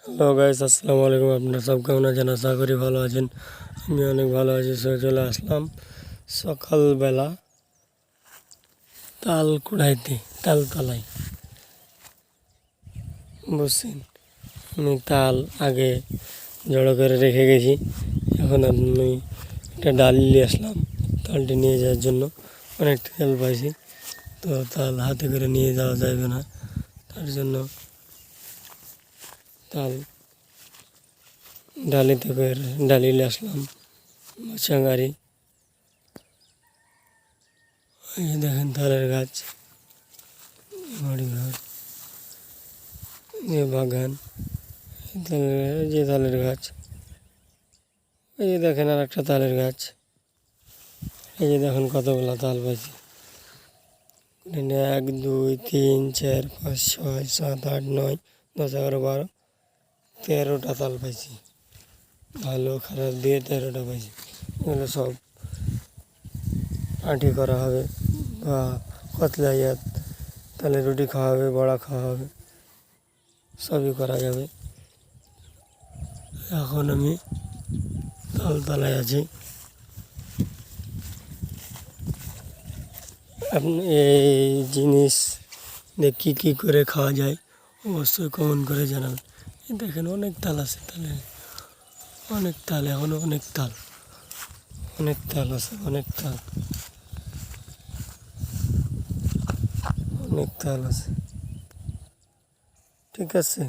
Hello guys, আসসালামু আলাইকুম। আপনারা সব কেমন আছেন? আশা করি ভালো আছেন। আমি অনেক ভালো আছি। চলে আসলাম সকালবেলা তাল কুড়াইতে, তাল তলায়। বুঝছেন, আমি তাল আগে জড়ো করে রেখে গেছি। এখন আমি একটা ডালি নিয়ে আসলাম তালটি নিয়ে যাওয়ার জন্য। অনেক তেল পাইছি, তো তাল হাতে করে নিয়ে যাওয়া যাবে না, তার জন্য তাল ডালিতে করে ডালি নিয়ে আসলাম। বাচ্চা গাড়ি, এই দেখেন তালের গাছ, বাড়ি ঘর, এই বাগান, যে তালের গাছ, এই যে দেখেন আর একটা তালের গাছ। এই যে দেখেন কতগুলো তাল পাইছি। 1 2 3 4 5 6 7 8 9 10 11 12 13টা তাল পাইছি। ভালো খারাপ দিয়ে 13টা পাইছি। এগুলো সব আঁটি করা হবে বা কতলা ইয়াত তাহলে রুটি খাওয়া হবে, বড়া খাওয়া হবে, সবই করা যাবে। এখন আমি তালতলায় আছি। আপনি এই জিনিস দিয়ে কী করে খাওয়া যায় অবশ্যই কমেন্ট করে জানাবেন। এই দেখেন অনেক তাল আছে, তালে অনেক তাল, এখনও অনেক তাল, অনেক তাল আছে, অনেক তাল, অনেক তাল আছে। ঠিক আছে।